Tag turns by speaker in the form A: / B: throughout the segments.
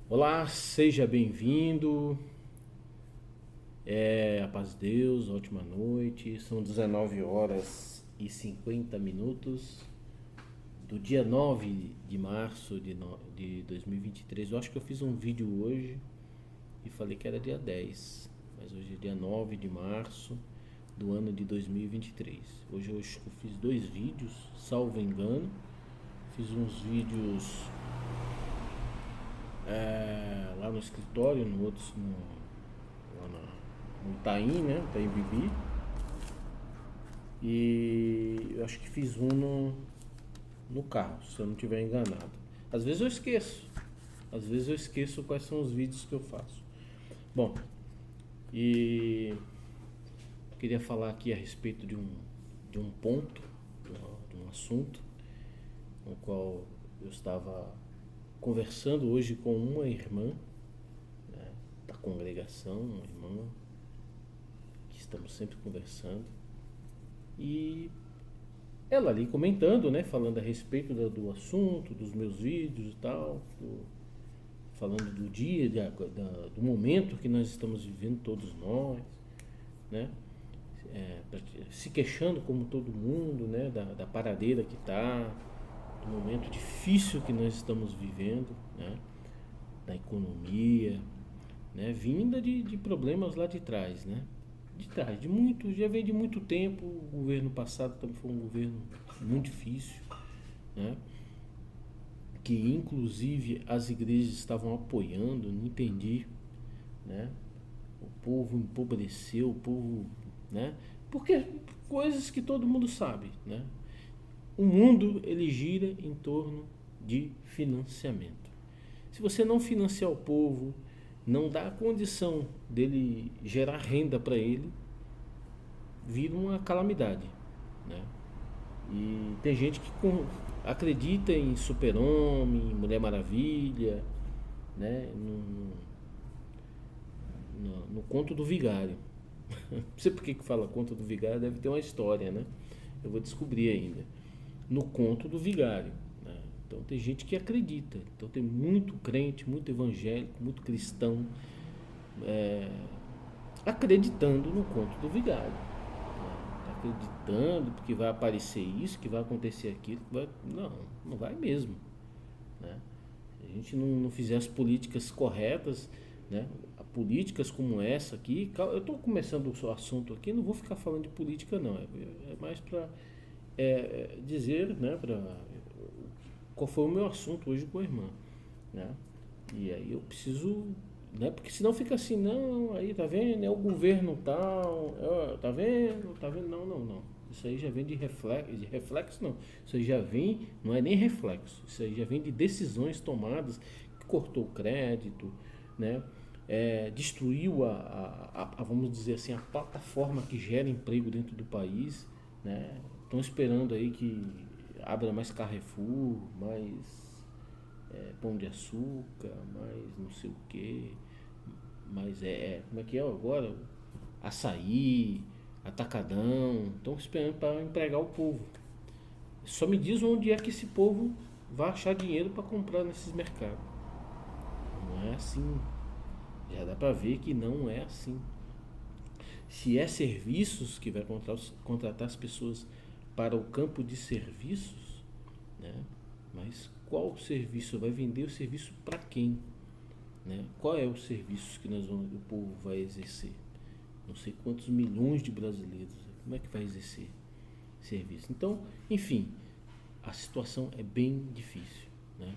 A: Olá, seja bem-vindo. A paz de Deus, ótima noite. São 19 horas e 50 minutos do dia 9 de março de 2023. Eu acho que eu fiz um vídeo hoje e falei que era dia 10, mas hoje é dia 9 de março do ano de 2023. Hoje eu acho que eu fiz dois vídeos, salvo engano. Fiz uns vídeos lá no escritório, no outro, lá no Itaim, né? Itaim Bibi. E eu acho que fiz um no carro, se eu não estiver enganado. Às vezes eu esqueço. Às vezes eu esqueço quais são os vídeos que eu faço. Bom, e queria falar aqui a respeito de um ponto, de um assunto, no qual eu estava conversando hoje com uma irmã, né, da congregação, uma irmã que estamos sempre conversando. E ela ali comentando, né, falando a respeito do assunto, dos meus vídeos e tal, falando do dia, do momento que nós estamos vivendo, todos nós, né, se queixando como todo mundo, né, da paradeira que está, do momento difícil que nós estamos vivendo, né, da economia, né, vinda de problemas lá de trás, né, de trás, já veio de muito tempo. O governo passado também foi um governo muito difícil, né, que inclusive as igrejas estavam apoiando, não entendi, né? O povo empobreceu, o povo, né? Porque coisas que todo mundo sabe, né? O mundo ele gira em torno de financiamento. Se você não financiar o povo, não dá a condição dele gerar renda para ele, vira uma calamidade, né? E tem gente que acredita em Super-Homem, Mulher Maravilha, né? No conto do vigário. Não sei por que fala conto do vigário, deve ter uma história, né? Eu vou descobrir ainda. No conto do vigário, né? Então tem gente que acredita. Então tem muito crente, muito evangélico, muito cristão acreditando no conto do vigário. Né? Acreditando que vai aparecer isso, que vai acontecer aquilo. Não, não vai mesmo. Né? Se a gente não fizer as políticas corretas, né? Políticas como essa aqui, eu estou começando o assunto aqui, não vou ficar falando de política não, é mais para dizer, né, qual foi o meu assunto hoje com a irmã, né? E aí eu preciso, né, porque senão fica assim, não, aí tá vendo, é o governo tal, tá vendo, não, não, não. Isso aí já vem de reflexo não. Isso aí já vem, não é nem reflexo, isso aí já vem de decisões tomadas que cortou o crédito, né? Destruiu vamos dizer assim, a plataforma que gera emprego dentro do país, né? Estão esperando aí que abra mais Carrefour, mais Pão de Açúcar, mais não sei o que, mais como é que é agora? Açaí, Atacadão, estão esperando para empregar o povo. Só me diz onde é que esse povo vai achar dinheiro para comprar nesses mercados. Não é assim. Já dá para ver que não é assim. Se é serviços que vai contratar as pessoas para o campo de serviços, né? Mas qual serviço vai vender o serviço para quem, né? Qual é o serviço que o povo vai exercer? Não sei quantos milhões de brasileiros, como é que vai exercer serviço? Então, enfim, a situação é bem difícil, né?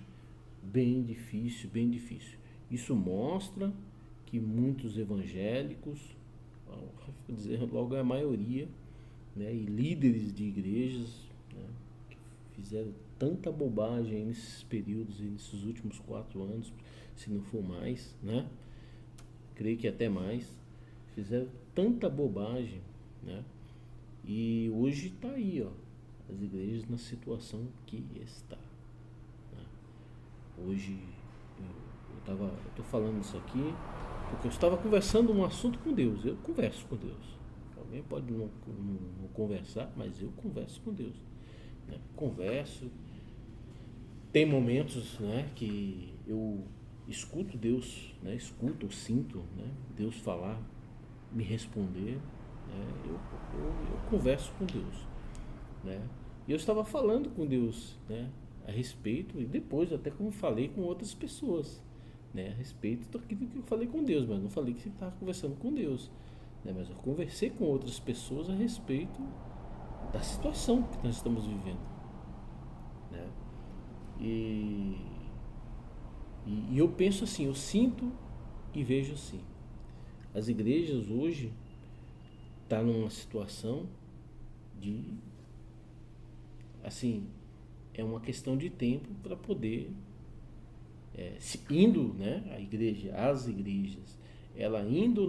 A: Bem difícil, bem difícil. Isso mostra que muitos evangélicos, vou dizer logo a maioria, né, e líderes de igrejas, né, que fizeram tanta bobagem nesses períodos e nesses últimos 4 anos, se não for mais, né? Creio que até mais, fizeram tanta bobagem, né? E hoje está aí, ó, as igrejas na situação que está. Né? Hoje eu tô falando isso aqui porque eu estava conversando um assunto com Deus. Eu converso com Deus. Alguém pode não conversar, mas eu converso com Deus. Né? Converso. Tem momentos, né, que eu escuto Deus, né? Escuto, ou sinto, né? Deus falar, me responder, né? Eu converso com Deus, né? E eu estava falando com Deus, né? A respeito, e depois até como falei com outras pessoas, né? A respeito daquilo que eu falei com Deus, mas não falei que você estava conversando com Deus, né? Mas eu conversei com outras pessoas a respeito da situação que nós estamos vivendo, né? E, e eu penso assim, eu sinto e vejo assim. As igrejas hoje estão numa situação de, assim, é uma questão de tempo para poder, indo, né, a igreja, as igrejas, ela indo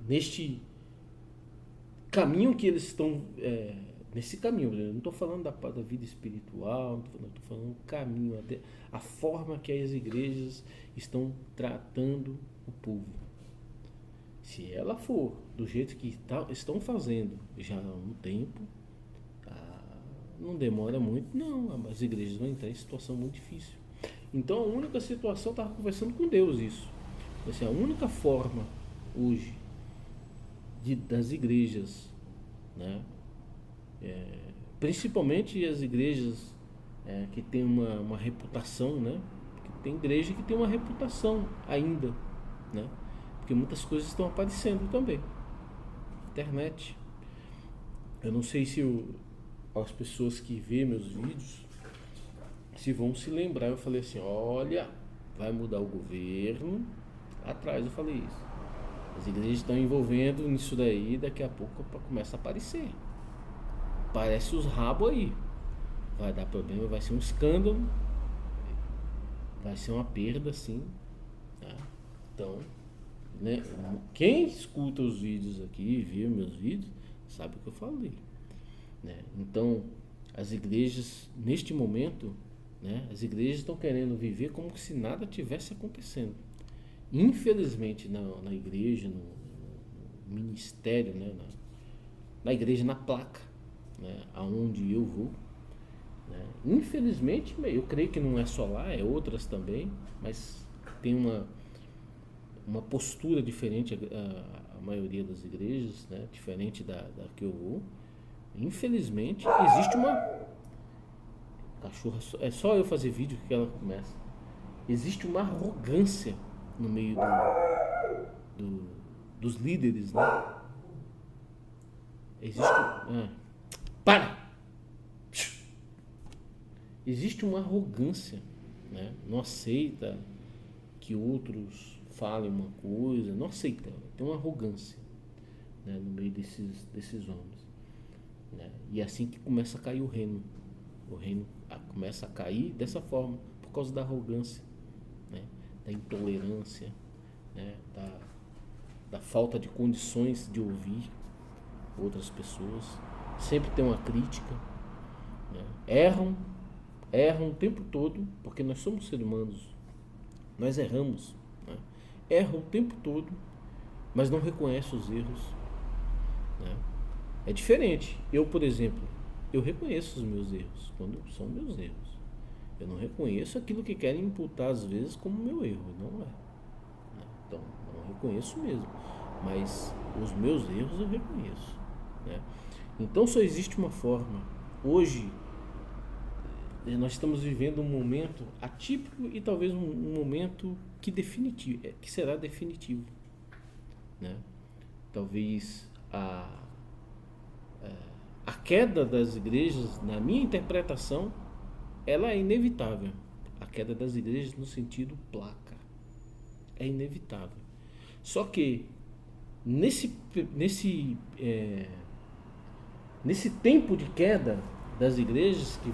A: neste caminho que eles estão, nesse caminho, eu não estou falando da vida espiritual, estou falando do caminho, até a forma que as igrejas estão tratando o povo. Se ela for do jeito que estão fazendo já há um tempo, não demora muito, não. As igrejas vão entrar em situação muito difícil. Então a única situação, eu estava conversando com Deus isso. Assim, a única forma hoje das igrejas, né? Principalmente as igrejas que tem uma reputação, né? Tem igreja que tem uma reputação ainda, né? Porque muitas coisas estão aparecendo também. Internet. Eu não sei se as pessoas que vêem meus vídeos se vão se lembrar. Eu falei assim, olha, vai mudar o governo. Lá atrás eu falei isso. As igrejas estão envolvendo nisso daí, daqui a pouco começa a aparecer. Parece os rabos aí. Vai dar problema, vai ser um escândalo. Vai ser uma perda, sim. Tá? Então, né, quem escuta os vídeos aqui e vê meus vídeos, sabe o que eu falei. Né? Então, as igrejas, neste momento, né, as igrejas estão querendo viver como se nada tivesse acontecendo. Infelizmente, na igreja, no ministério, né, na igreja, na placa, né, aonde eu vou, né, infelizmente, eu creio que não é só lá, é outras também, mas tem uma postura diferente a maioria das igrejas, né, diferente da que eu vou. Infelizmente, existe uma cachorra, é só eu fazer vídeo que ela começa. Existe uma arrogância no meio dos líderes, né? Existe. Para! Existe uma arrogância, né? Não aceita que outros falem uma coisa, não aceita. Tem uma arrogância, né, no meio desses homens, né? E é assim que começa a cair o reino. O reino começa a cair dessa forma, por causa da arrogância, né? Da intolerância, né? Da falta de condições de ouvir outras pessoas. Sempre tem uma crítica, né? Erram o tempo todo, porque nós somos seres humanos, nós erramos, né? Erram o tempo todo, mas não reconhecem os erros, né? É diferente. Eu, por exemplo, eu reconheço os meus erros, quando são meus erros. Eu não reconheço aquilo que querem imputar às vezes como meu erro, não é. Então, não reconheço mesmo. Mas os meus erros eu reconheço, né? Então só existe uma forma. Hoje nós estamos vivendo um momento atípico e talvez um momento que será definitivo, né? Talvez a queda das igrejas, na minha interpretação, ela é inevitável. A queda das igrejas no sentido placa é inevitável. Só que nesse tempo de queda das igrejas, que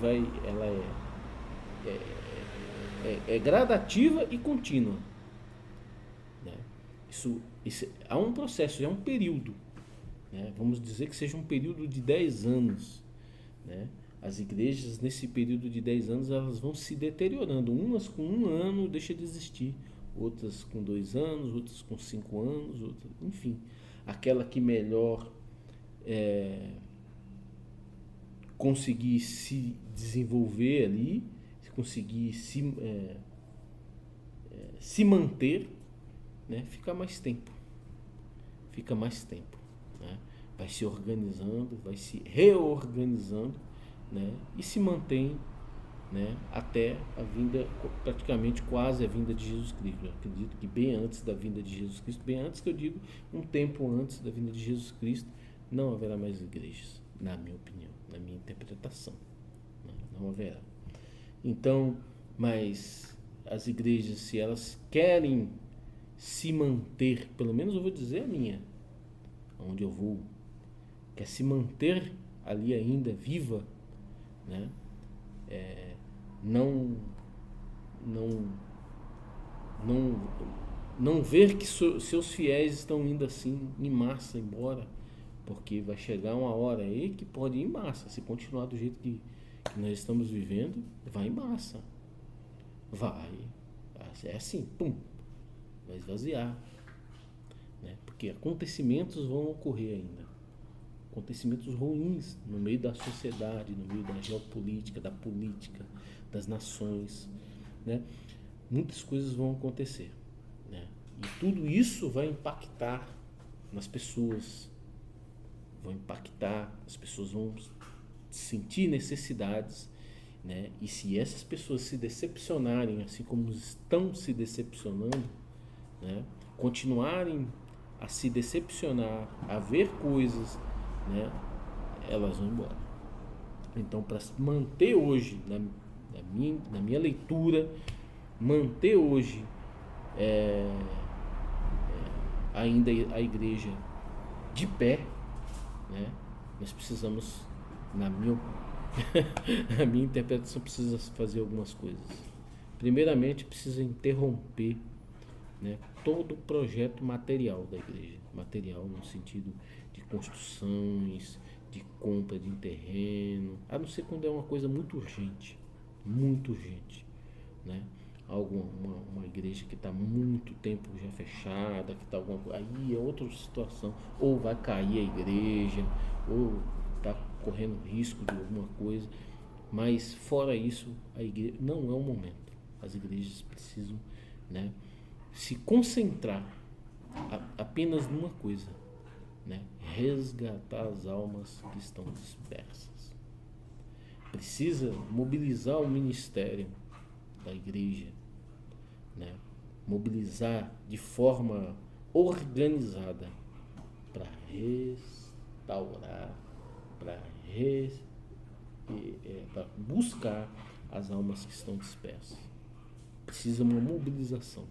A: ela é gradativa e contínua, né? Isso há um processo, é um período, né? Vamos dizer que seja um período de 10 anos, né? As igrejas, nesse período de 10 anos, elas vão se deteriorando. Umas com 1 ano deixa de existir, outras com 2 anos, outras com 5 anos, outras, enfim. Aquela que melhor conseguir se desenvolver ali, conseguir se manter, né, fica mais tempo, né? Vai se organizando, vai se reorganizando, né, e se mantém, né, até a vinda, praticamente quase a vinda de Jesus Cristo. Eu acredito que bem antes da vinda de Jesus Cristo, bem antes, que eu digo, um tempo antes da vinda de Jesus Cristo, não haverá mais igrejas, na minha opinião, na minha interpretação, né? Não haverá. Então, mas as igrejas, se elas querem se manter, pelo menos eu vou dizer a minha, onde eu vou, quer se manter ali ainda viva, né? Não, não, não, não ver que seus fiéis estão indo assim em massa embora, porque vai chegar uma hora aí que pode ir em massa. Se continuar do jeito que nós estamos vivendo, vai em massa, vai, é assim, pum, vai esvaziar, né? Porque acontecimentos vão ocorrer ainda, acontecimentos ruins no meio da sociedade, no meio da geopolítica, da política, das nações, né? Muitas coisas vão acontecer, né? E tudo isso vai impactar nas pessoas, as pessoas vão sentir necessidades, né? E se essas pessoas se decepcionarem, assim como estão se decepcionando, né, continuarem a se decepcionar, a ver coisas, né, elas vão embora. Então, para manter hoje, na minha leitura, manter hoje ainda a igreja de pé, né, nós precisamos, na minha, na minha interpretação, precisa fazer algumas coisas. Primeiramente, precisa interromper, né, todo o projeto material da igreja, material no sentido de construções, de compra de terreno, a não ser quando é uma coisa muito urgente, né? Uma igreja que está muito tempo já fechada, que está alguma coisa, aí é outra situação, ou vai cair a igreja, ou está correndo risco de alguma coisa, mas fora isso, a igreja não é o momento. As igrejas precisam, né, se concentrar apenas numa coisa, né? Resgatar as almas que estão dispersas. Precisa mobilizar o ministério da igreja, né? Mobilizar de forma organizada para restaurar, para buscar as almas que estão dispersas. Precisa uma mobilização.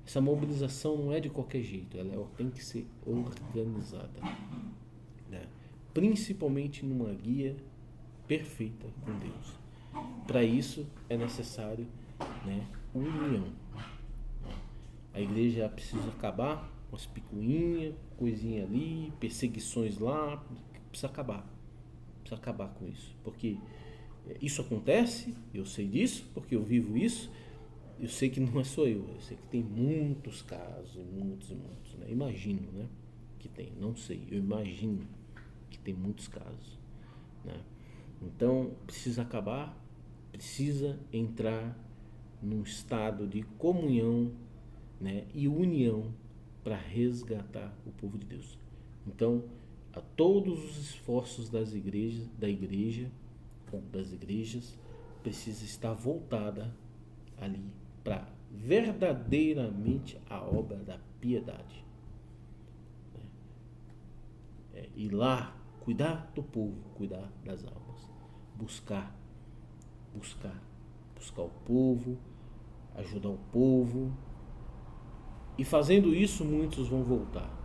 A: Essa mobilização não é de qualquer jeito, ela tem que ser organizada, né? Principalmente numa guia perfeita com Deus. Para isso é necessário, né, união. A igreja precisa acabar com as picuinhas, coisinha ali, perseguições lá, precisa acabar com isso, porque isso acontece, eu sei disso, porque eu vivo isso. Eu sei que não é só eu sei que tem muitos casos, muitos, né? Imagino, né, que tem, não sei, eu imagino que tem muitos casos, né? Então, precisa acabar, precisa entrar num estado de comunhão, né, e união para resgatar o povo de Deus. Então, a todos os esforços das igrejas, das igrejas, precisa estar voltada ali para verdadeiramente a obra da piedade. Ir lá, cuidar do povo, cuidar das almas, buscar o povo, ajudar o povo. E fazendo isso, muitos vão voltar,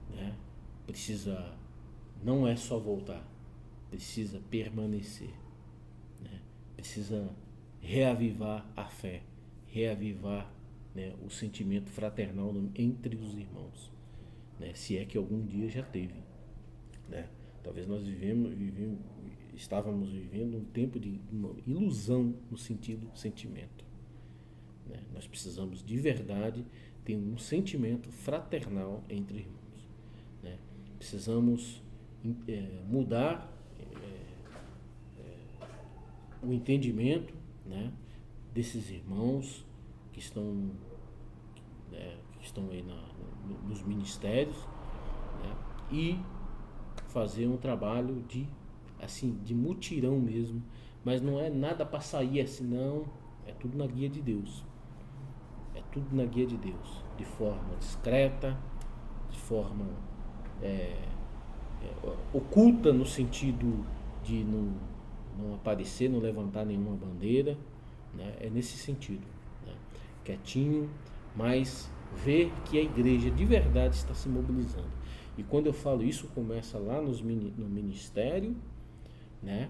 A: né? Precisa, não é só voltar, precisa permanecer, né? Precisa reavivar a fé, reavivar, né, o sentimento fraternal entre os irmãos, né? Se é que algum dia já teve, né? Talvez nós estávamos vivendo um tempo de uma ilusão no sentido sentimento, né? Nós precisamos de verdade ter um sentimento fraternal entre irmãos, né? Precisamos mudar o entendimento, né, desses irmãos que estão, que estão aí nos ministérios, né, e fazer um trabalho de mutirão mesmo, mas não é nada para sair assim, não, é tudo na guia de Deus. É tudo na guia de Deus, de forma discreta, de forma oculta, no sentido de não aparecer, não levantar nenhuma bandeira, né? É nesse sentido, né? Quietinho, mas ver que a igreja de verdade está se mobilizando. E quando eu falo isso, começa lá no ministério, né?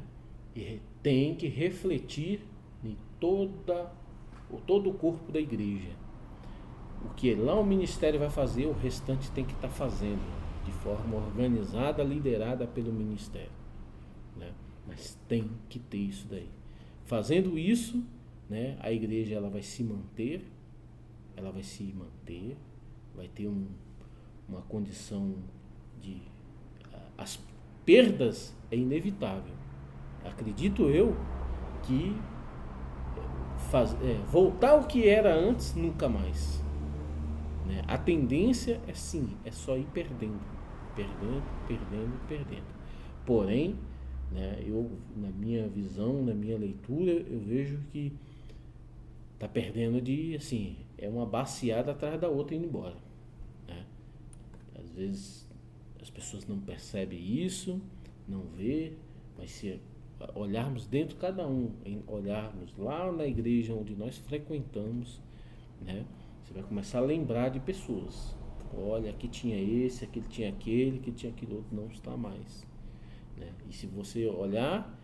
A: E tem que refletir em todo o corpo da igreja. O que lá o ministério vai fazer, o restante tem que estar fazendo de forma organizada, liderada pelo ministério, né? Mas tem que ter isso daí. Fazendo isso, né, a igreja ela vai se manter, vai ter uma condição de... As perdas é inevitável. Acredito eu que voltar ao que era antes, nunca mais. Né? A tendência é sim, é só ir perdendo. Porém, né, eu, na minha visão, na minha leitura, eu vejo que está perdendo assim, é uma baciada atrás da outra indo embora. Né? Às vezes as pessoas não percebem isso, não vê, mas se olharmos dentro cada um, olharmos lá na igreja onde nós frequentamos, né, você vai começar a lembrar de pessoas. Olha, aqui tinha esse, aqui tinha aquele, aqui tinha aquele outro, não está mais. Né? E se você olhar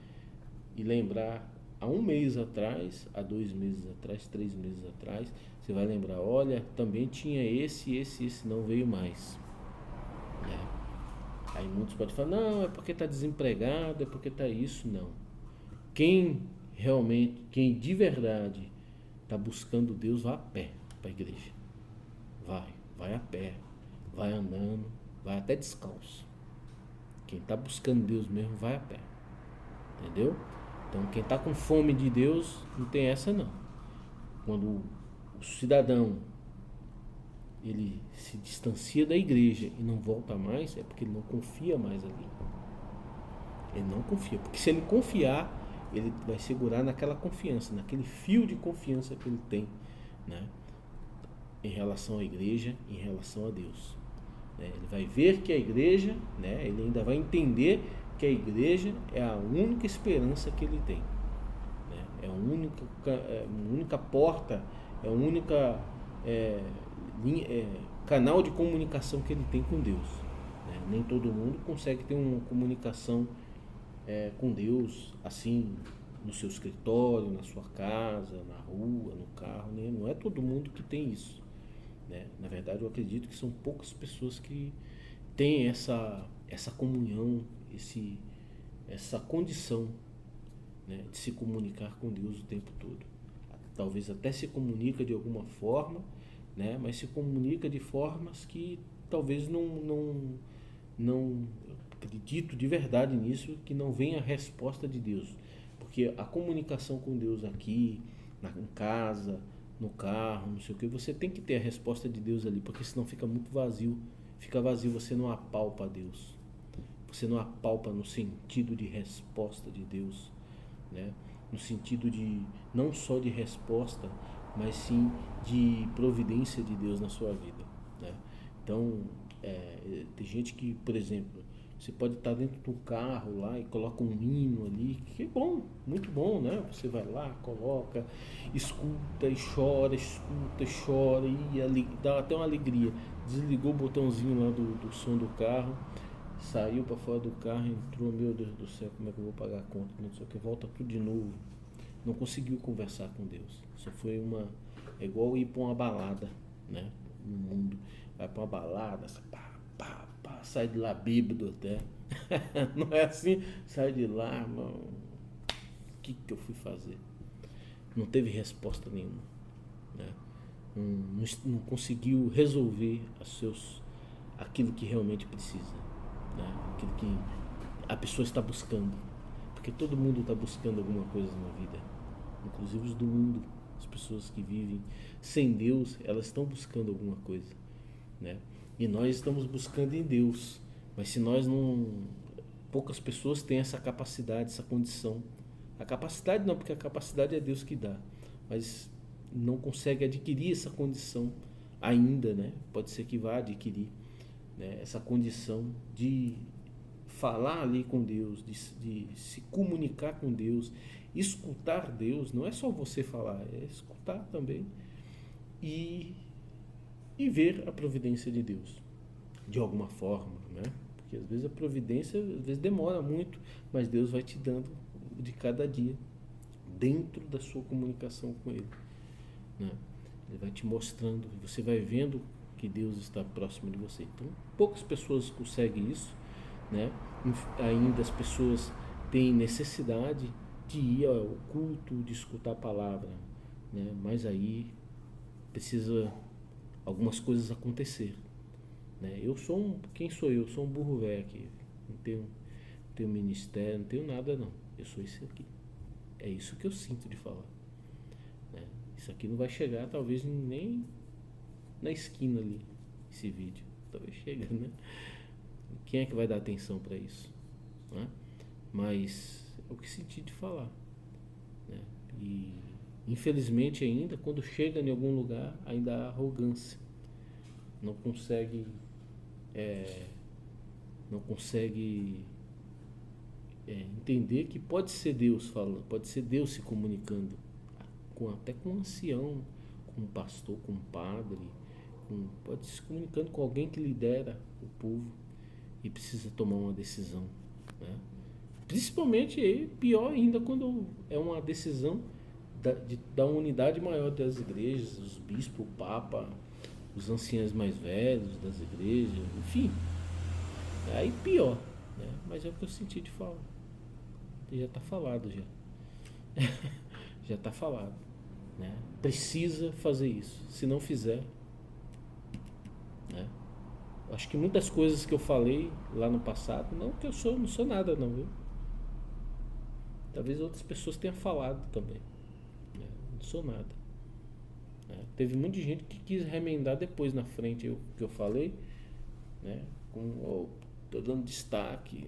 A: e lembrar há um mês atrás, há 2 meses atrás, 3 meses atrás, você vai lembrar, olha, também tinha esse, não veio mais. Né? Aí muitos podem falar, não, é porque está desempregado, é porque está isso, não. Quem de verdade está buscando Deus, vai a pé para a igreja. Vai a pé, vai andando, vai até descalço. Quem está buscando Deus mesmo, vai a pé. Entendeu? Então quem está com fome de Deus, não tem essa não. Quando o cidadão ele se distancia da igreja e não volta mais, é porque ele não confia mais ali. Ele não confia, porque se ele confiar, ele vai segurar naquela confiança, naquele fio de confiança que ele tem, né, em relação à igreja, em relação a Deus. Ele vai ver que a igreja, né, ele ainda vai entender que a igreja é a única esperança que ele tem. Né? É a única porta, é a única canal de comunicação que ele tem com Deus. Né? Nem todo mundo consegue ter uma comunicação com Deus assim, no seu escritório, na sua casa, na rua, no carro. Né? Não é todo mundo que tem isso. Né? Na verdade, eu acredito que são poucas pessoas que têm essa comunhão, essa condição, né, de se comunicar com Deus o tempo todo. Talvez até se comunica de alguma forma, né, mas se comunica de formas que talvez não acredito de verdade nisso, que não venha a resposta de Deus. Porque a comunicação com Deus aqui, em casa, no carro, não sei o que, você tem que ter a resposta de Deus ali, porque senão fica muito vazio. Fica vazio, você não apalpa Deus. Você não apalpa no sentido de resposta de Deus, né? No sentido de, não só de resposta, mas sim de providência de Deus na sua vida. Né? Então, tem gente que, por exemplo, você pode estar dentro do carro lá e coloca um hino ali, que é bom, muito bom, né? Você vai lá, coloca, escuta e chora, e dá até uma alegria. Desligou o botãozinho lá do som do carro, saiu para fora do carro, entrou, meu Deus do céu, como é que eu vou pagar a conta? Não sei o que, volta tudo de novo. Não conseguiu conversar com Deus. Só foi é igual ir para uma balada, né? No mundo. Vai para uma balada, sai de lá bêbado até. Não é assim? Sai de lá, mano. O que eu fui fazer? Não teve resposta nenhuma. Né? Não conseguiu resolver aquilo que realmente precisa. Né? Aquilo que a pessoa está buscando. Porque todo mundo está buscando alguma coisa na vida, inclusive os do mundo. As pessoas que vivem sem Deus, elas estão buscando alguma coisa, né? E nós estamos buscando em Deus. Mas se nós não... Poucas pessoas têm essa capacidade, essa condição. A capacidade não, porque a capacidade é Deus que dá. Mas não consegue adquirir essa condição ainda, né? Pode ser que vá adquirir, né? Essa condição de falar ali com Deus, de se comunicar com Deus, escutar Deus. Não é só você falar, é escutar também e, e ver a providência de Deus de alguma forma, né? Porque às vezes a providência às vezes demora muito, mas Deus vai te dando de cada dia dentro da sua comunicação com Ele, né? Ele vai te mostrando, você vai vendo que Deus está próximo de você. Então, poucas pessoas conseguem isso, né? Ainda as pessoas têm necessidade de ir ao culto, de escutar a palavra, né? Mas aí precisa algumas coisas acontecer, né? Quem sou eu? Sou um burro velho aqui, não tenho ministério, não tenho nada não. Eu sou isso aqui. É isso que eu sinto de falar, né? Isso aqui não vai chegar talvez nem na esquina ali, esse vídeo. Talvez chegue, né? Quem é que vai dar atenção para isso, né? Mas é o que senti de falar, né? E infelizmente ainda, quando chega em algum lugar, ainda há arrogância. Não consegue, não consegue entender que pode ser Deus falando, pode ser Deus se comunicando, até com um ancião, com um pastor, com um padre, pode se comunicando com alguém que lidera o povo e precisa tomar uma decisão, né? Principalmente, pior ainda, quando é uma decisão da unidade maior das igrejas, os bispos, o papa, os anciãos mais velhos das igrejas, enfim, aí pior, né? Mas é o que eu senti de falar. Já está falado já. Já está falado, né? Precisa fazer isso. Se não fizer, né? Acho que muitas coisas que eu falei lá no passado, não que não sou nada não, viu? Talvez outras pessoas tenham falado também, né? Não sou nada, né? Teve muita gente que quis remendar depois na frente o que eu falei, né? Tô dando destaque,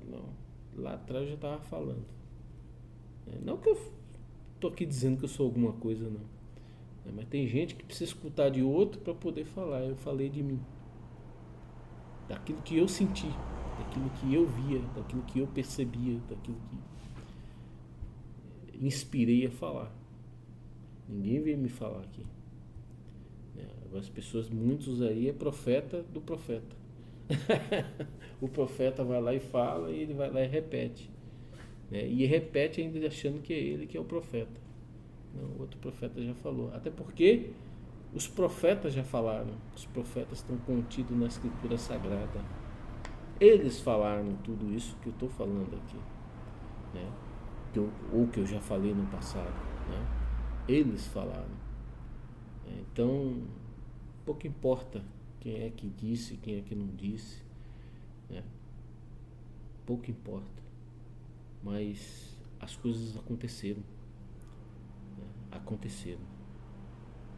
A: não. Lá atrás eu já estava falando, né? Não que eu tô aqui dizendo que eu sou alguma coisa não, né? Mas tem gente que precisa escutar de outro para poder falar. Eu falei de mim, daquilo que eu senti, daquilo que eu via, daquilo que eu percebia, daquilo que inspirei a falar. Ninguém veio me falar aqui, né? As pessoas, muitos aí é profeta do profeta. O profeta vai lá e fala, e ele vai lá e repete, né? E repete ainda achando que é ele que é o profeta. Não, o outro profeta já falou. Até porque os profetas já falaram. Os profetas estão contidos na Escritura Sagrada. Eles falaram tudo isso que eu estou falando aqui, né? Ou que eu já falei no passado, né? Eles falaram. Então, pouco importa quem é que disse, quem é que não disse, né? Pouco importa. Mas as coisas aconteceram, né? Aconteceram,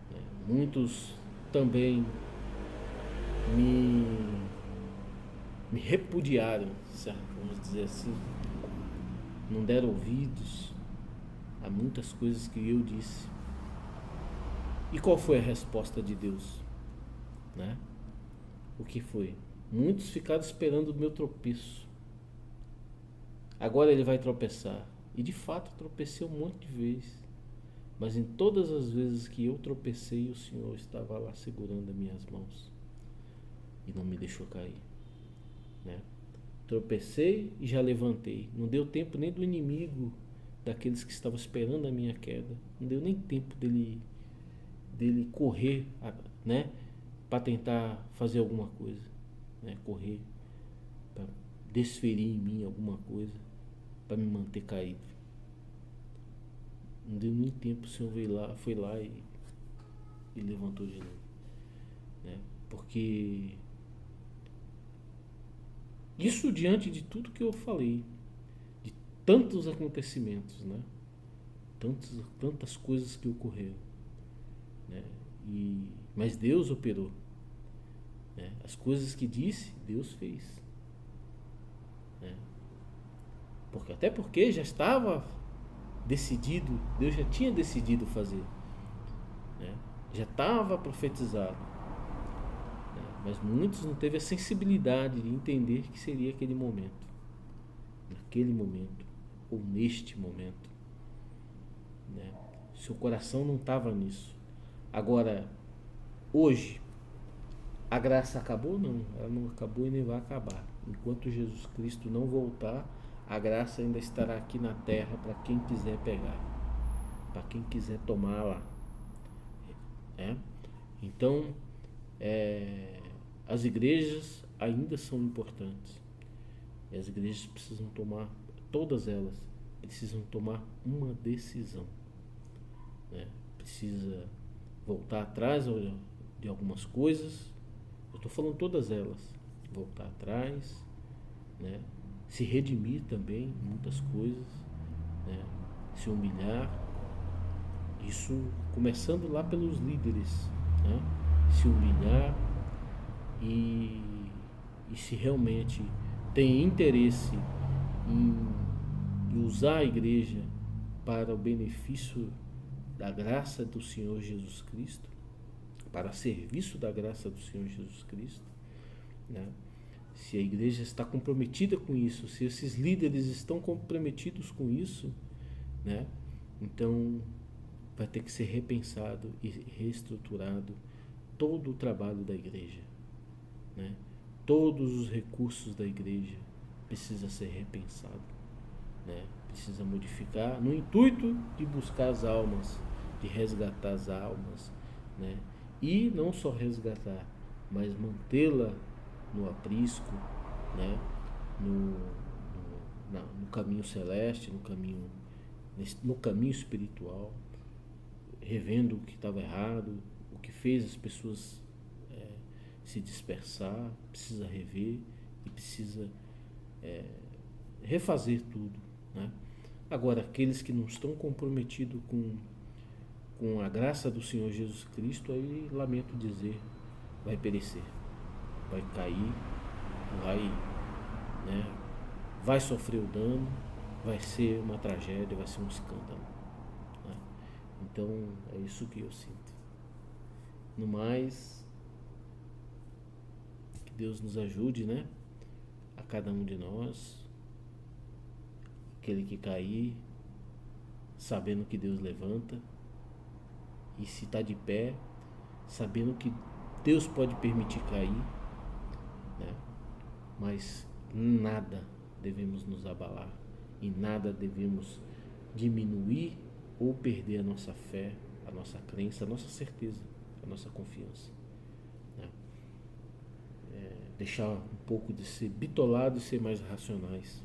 A: né? Muitos também me repudiaram, certo? Vamos dizer assim, não deram ouvidos a muitas coisas que eu disse. E qual foi a resposta de Deus, né? O que foi? Muitos ficaram esperando o meu tropeço. Agora ele vai tropeçar. E de fato tropecei um monte de vezes. Mas em todas as vezes que eu tropecei, o Senhor estava lá segurando as minhas mãos e não me deixou cair, né? Tropecei e já levantei. Não deu tempo nem do inimigo, daqueles que estavam esperando a minha queda. Não deu nem tempo dele correr, né? Para tentar fazer alguma coisa, né? Correr para desferir em mim alguma coisa, para me manter caído. Não deu nem tempo, o Senhor foi lá e levantou de novo, né? Porque isso, diante de tudo que eu falei, de tantos acontecimentos, né? Tantas coisas que ocorreram, né? Mas Deus operou, né? As coisas que disse, Deus fez, né? Até porque já estava decidido, Deus já tinha decidido fazer, né? Já estava profetizado, né? Mas muitos não teve a sensibilidade de entender que seria aquele momento, naquele momento ou neste momento, né? Seu coração não estava nisso. Agora, hoje, a graça acabou? Não, ela não acabou e nem vai acabar. Enquanto Jesus Cristo não voltar, a graça ainda estará aqui na terra para quem quiser pegar, para quem quiser tomá-la, né? Então, as igrejas ainda são importantes. E as igrejas precisam tomar, todas elas precisam tomar uma decisão, né? Precisa voltar atrás de algumas coisas. Eu estou falando todas elas. Voltar atrás, né? Se redimir também, muitas coisas, né? Se humilhar. Isso começando lá pelos líderes, né? Se humilhar e se realmente tem interesse em usar a igreja para o benefício da graça do Senhor Jesus Cristo, para serviço da graça do Senhor Jesus Cristo, né? Se a igreja está comprometida com isso, se esses líderes estão comprometidos com isso, né? Então vai ter que ser repensado e reestruturado todo o trabalho da igreja, né? Todos os recursos da igreja precisa ser repensado, né? Precisa modificar no intuito de buscar as almas, de resgatar as almas, né? E não só resgatar, mas mantê-la no aprisco, né? No caminho celeste, no caminho espiritual, revendo o que estava errado, o que fez as pessoas se dispersar, precisa rever e precisa refazer tudo, né? Agora, aqueles que não estão comprometidos com a graça do Senhor Jesus Cristo, aí lamento dizer, vai perecer, vai cair, vai sofrer o dano, vai ser uma tragédia, vai ser um escândalo, né? Então é isso que eu sinto. No mais, que Deus nos ajude, né? A cada um de nós, aquele que cair, sabendo que Deus levanta, e se está de pé, sabendo que Deus pode permitir cair, né? Mas nada devemos nos abalar e nada devemos diminuir ou perder a nossa fé, a nossa crença, a nossa certeza, a nossa confiança, né? Deixar um pouco de ser bitolado e ser mais racionais,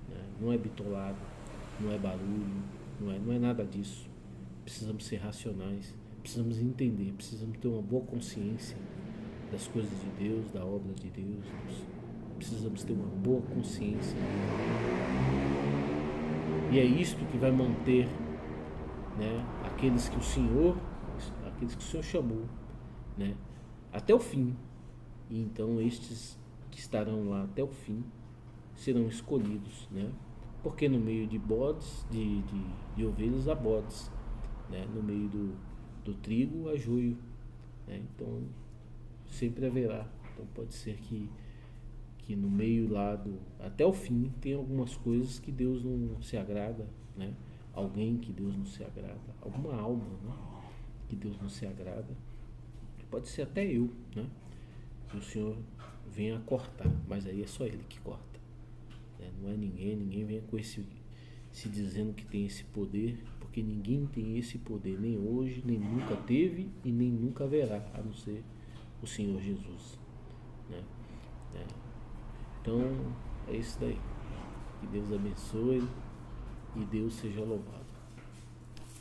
A: né? Não é bitolado, não é barulho, não é nada disso. Precisamos ser racionais, precisamos entender, precisamos ter uma boa consciência das coisas de Deus, da obra de Deus. Precisamos ter uma boa consciência. E é isto que vai manter, né, aqueles que o Senhor chamou, né, até o fim. E então estes que estarão lá até o fim serão escolhidos, né? Porque no meio de bodes, de ovelhas há bodes, né? No meio do trigo há joio, né? Então sempre haverá. Então pode ser que no meio lá até o fim tem algumas coisas que Deus não se agrada, né? Alguém que Deus não se agrada, alguma alma, né, que Deus não se agrada. Pode ser até eu, né? Que o Senhor venha cortar, mas aí é só Ele que corta, né? Não é ninguém vem com se dizendo que tem esse poder, porque ninguém tem esse poder, nem hoje, nem nunca teve e nem nunca haverá, a não ser o Senhor Jesus, né? Então é isso daí. Que Deus abençoe e Deus seja louvado.